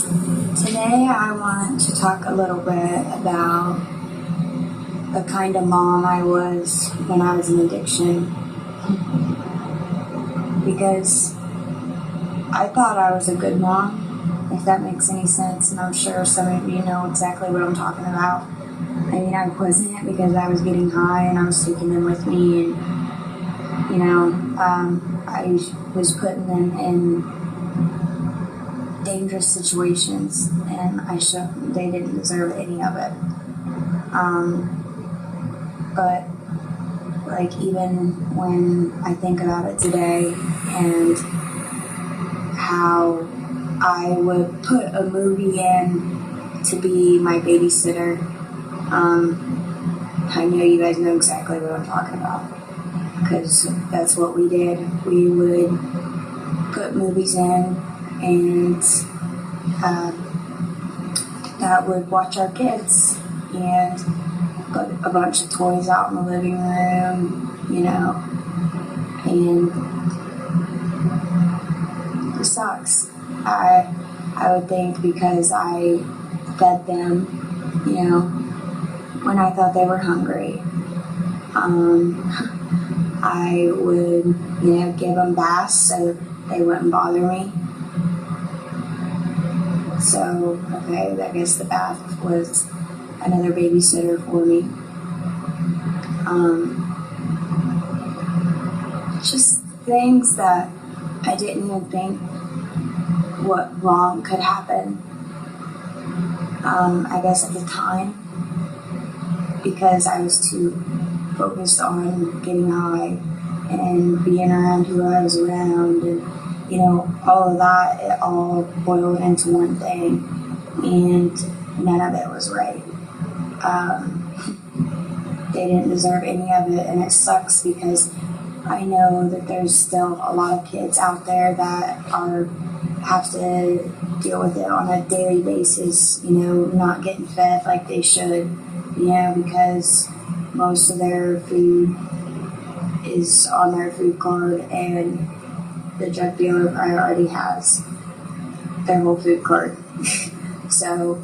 Today I want to talk a little bit about the kind of mom I was when I was in addiction, because I thought I was a good mom, if that makes any sense, and I'm sure some of you know exactly what I'm talking about. I mean, I wasn't, because I was getting high and I was taking them with me, and I was putting them in dangerous situations, and they didn't deserve any of it. But like, even when I think about it today and how I would put a movie in to be my babysitter, I know you guys know exactly what I'm talking about, because that's what we did. We would put movies in, and that would watch our kids, and put a bunch of toys out in the living room, and it sucks. I would think, because I fed them, when I thought they were hungry. I would, give them baths so they wouldn't bother me. So, okay, I guess the bath was another babysitter for me. Just things that I didn't even think what wrong could happen. I guess at the time, because I was too focused on getting high and being around who I was around, and all of that, it all boiled into one thing, and none of it was right. They didn't deserve any of it, and it sucks, because I know that there's still a lot of kids out there that have to deal with it on a daily basis, not getting fed like they should, because most of their food is on their food card, and the drug dealer probably already has their whole food card. So,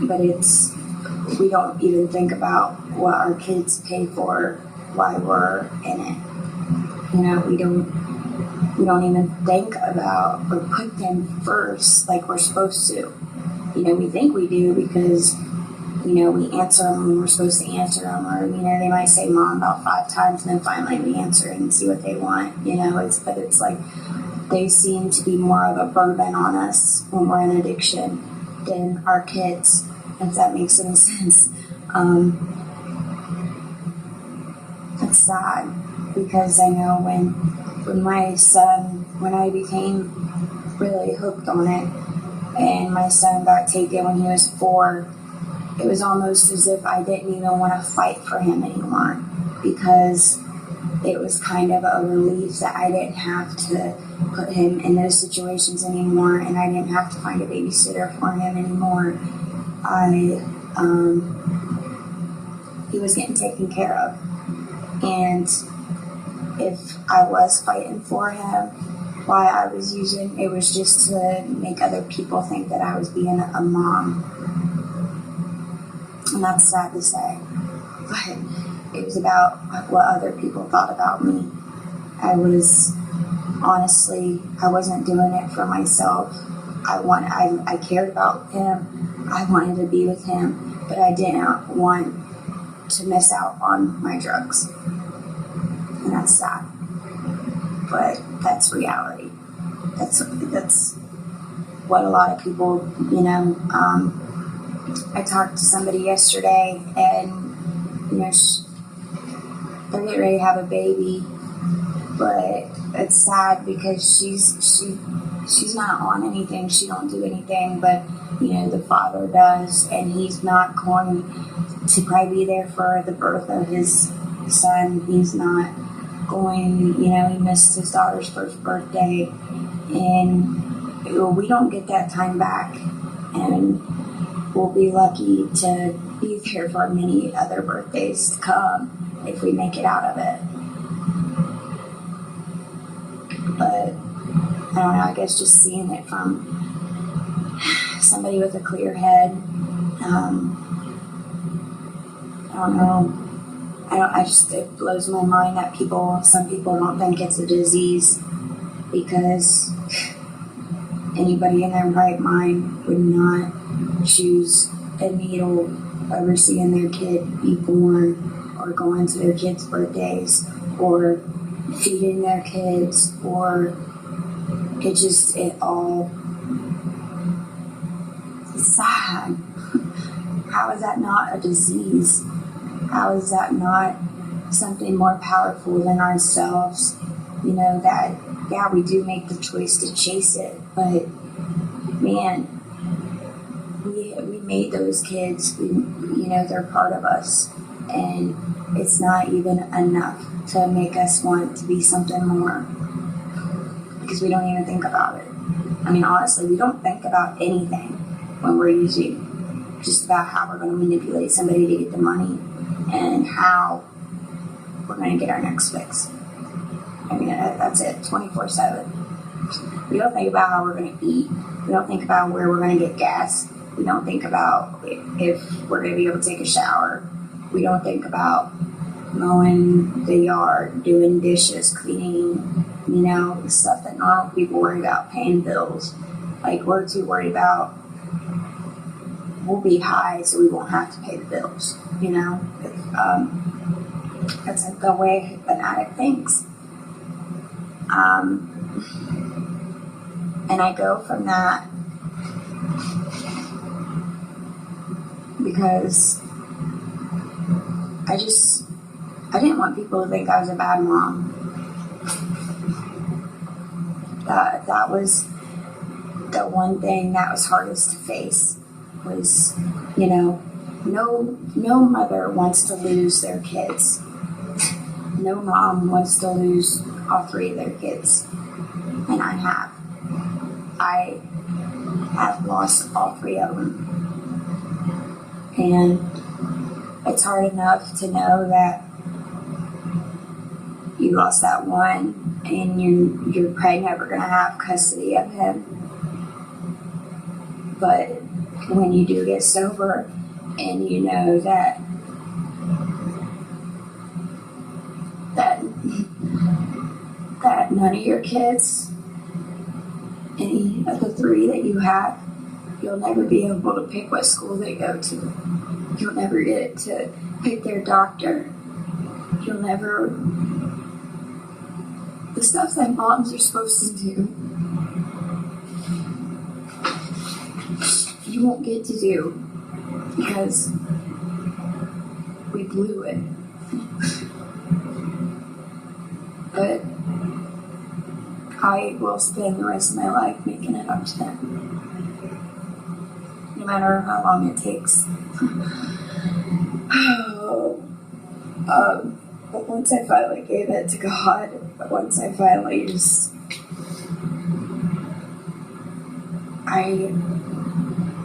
but we don't even think about what our kids pay for while we're in it. We don't even think about or put them first like we're supposed to. We think we do, because we answer them when we're supposed to answer them, or they might say mom about 5 times, and then finally we answer and see what they want. But it's like they seem to be more of a burden on us when we're in addiction than our kids, if that makes any sense. It's sad, because I know when my son, when I became really hooked on it, and my son got taken when he was 4, it was almost as if I didn't even want to fight for him anymore, because it was kind of a relief that I didn't have to put him in those situations anymore, and I didn't have to find a babysitter for him anymore. He was getting taken care of, and if I was fighting for him while I was using, it was just to make other people think that I was being a mom. And that's sad to say, but it was about what other people thought about me. I wasn't doing it for myself. I cared about him. I wanted to be with him, but I didn't want to miss out on my drugs. And that's sad, but that's reality. That's what a lot of people, I talked to somebody yesterday, and they're getting ready to have a baby, but it's sad because she's not on anything. She don't do anything, but the father does, and he's not going to probably be there for the birth of his son. He's not going. He missed his daughter's first birthday, and we don't get that time back, and we'll be lucky to be there for many other birthdays to come if we make it out of it. But I don't know, I guess just seeing it from somebody with a clear head. I don't know. It blows my mind that some people don't think it's a disease, because anybody in their right mind would not choose a needle over seeing their kid be born, or going to their kids' birthdays, or feeding their kids, or it all is sad. How is that not a disease? How is that not something more powerful than ourselves? That, yeah, we do make the choice to chase it, but man, we made those kids. They're part of us, and it's not even enough to make us want to be something more, because we don't even think about it. I mean, honestly, we don't think about anything when we're usually just about how we're going to manipulate somebody to get the money, and how we're going to get our next fix. I mean, that's it, 24/7. We don't think about how we're going to eat. We don't think about where we're going to get gas. We don't think about if we're going to be able to take a shower. We don't think about mowing the yard, doing dishes, cleaning, the stuff that normal people worry about, paying bills. Like, we're too worried about, we'll be high so we won't have to pay the bills, That's like the way an addict thinks. And I go from that because I didn't want people to think I was a bad mom. That was the one thing that was hardest to face, was, no mother wants to lose their kids. No mom wants to lose all three of their kids. And I have lost all three of them. And it's hard enough to know that you lost that one, and you're probably never going to have custody of him. But when you do get sober, and you know that none of your kids, any of the three that you have, you'll never be able to pick what school they go to. You'll never get to pick their doctor. You'll never... The stuff that moms are supposed to do, you won't get to do, because we blew it. But I will spend the rest of my life making it up to them, no matter how long it takes. But once I finally gave it to God, once I finally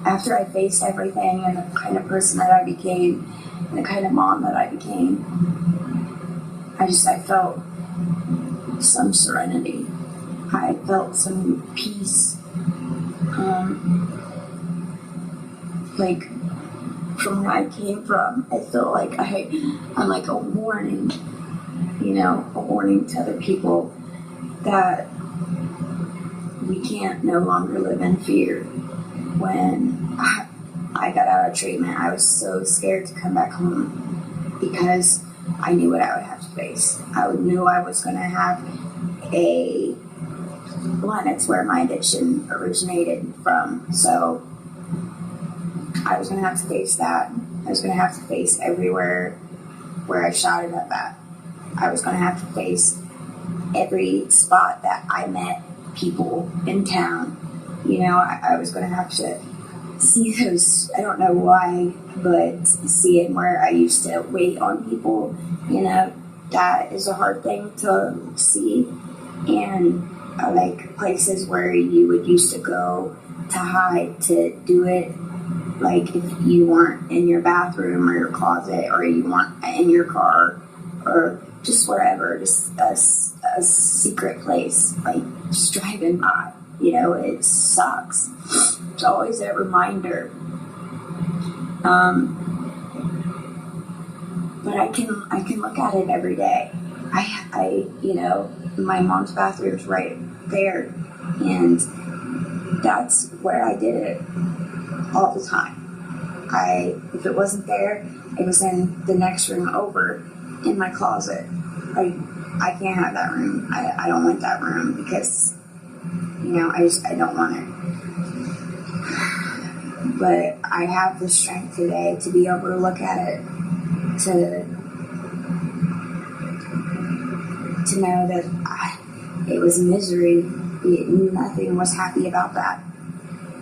after I faced everything, and the kind of person that I became, and the kind of mom that I became, I felt some serenity. I felt some peace. Like, from where I came from, I feel like I'm like a warning, a warning to other people that we can't no longer live in fear. When I got out of treatment, I was so scared to come back home, because I knew what I would have to face. I knew I was going to have that's where my addiction originated from. So I was going to have to face that. I was going to have to face everywhere where I shouted up at. I was going to have to face every spot that I met people in town. I was going to have to see those, I don't know why, but see it where I used to wait on people. That is a hard thing to see. And like places where you would used to go to hide, to do it, like if you weren't in your bathroom or your closet, or you weren't in your car, or just wherever, just a secret place, like just driving by. it sucks. It's always a reminder. But I can look at it every day. My mom's bathroom's right there, and that's where I did it all the time. If it wasn't there, it was in the next room over in my closet. I can't have that room. I don't want that room because, I don't want it. But I have the strength today to be able to look at it, to know that it was misery. Nothing was happy about that.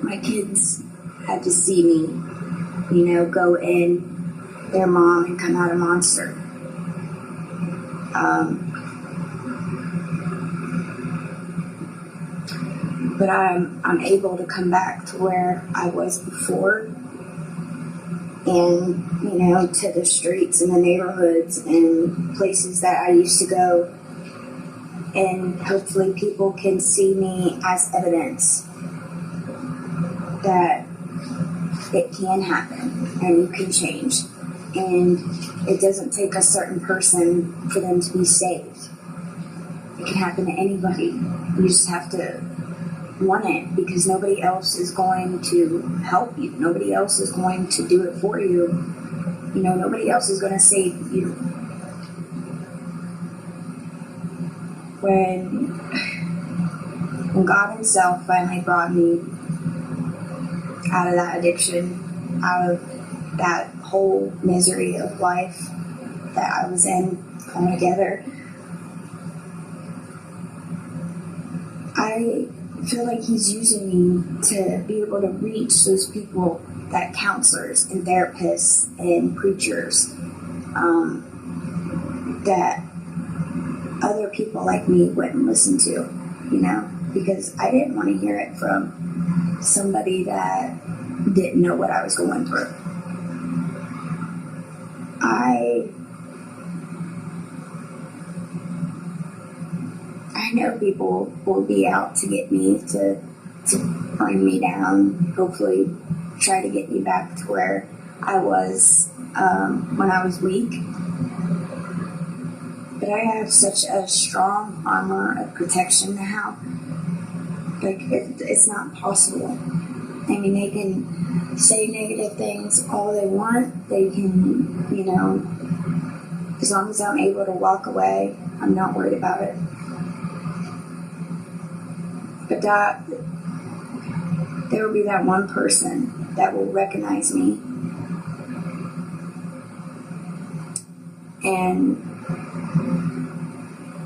My kids had to see me, go in their mom and come out a monster. But I'm able to come back to where I was before, and to the streets and the neighborhoods and places that I used to go, and hopefully people can see me as evidence that it can happen and you can change, and it doesn't take a certain person for them to be saved. It can happen to anybody. You just have to want it, because nobody else is going to help you. Nobody else is going to do it for you. Nobody else is going to save you. When God Himself finally brought me out of that addiction, out of that whole misery of life that I was in altogether, I feel like He's using me to be able to reach those people, that counselors and therapists and preachers, that other people like me wouldn't listen to, because I didn't want to hear it from somebody that didn't know what I was going through. I know people will be out to get me, to bring me down, hopefully try to get me back to where I was when I was weak. But I have such a strong armor of protection now. It's not possible. I mean, they can say negative things all they want. They can, as long as I'm able to walk away, I'm not worried about it. But there will be that one person that will recognize me, and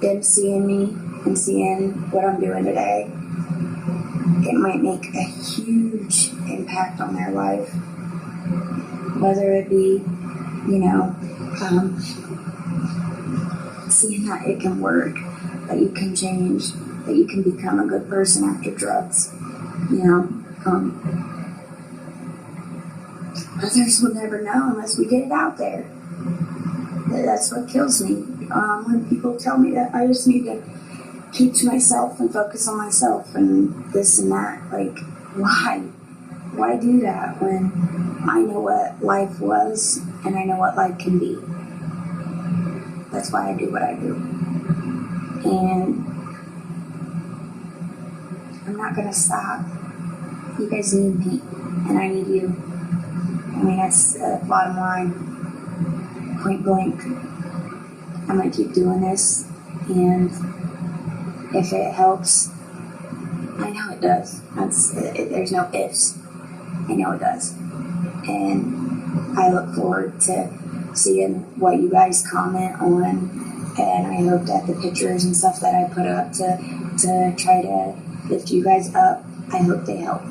them seeing me and seeing what I'm doing today, it might make a huge impact on their life. Whether it be, seeing that it can work, that you can change, that you can become a good person after drugs. Others will never know unless we get it out there. That's what kills me. When people tell me that I just need to keep to myself and focus on myself and this and that, like, why? Why do that when I know what life was and I know what life can be? That's why I do what I do. And I'm not going to stop. You guys need me, and I need you. I mean, that's the bottom line. Point blank. I'm going to keep doing this, and if it helps, I know it does. There's no ifs. I know it does. And I look forward to seeing what you guys comment on, and I hope that the pictures and stuff that I put up to try to lift you guys up, I hope they help.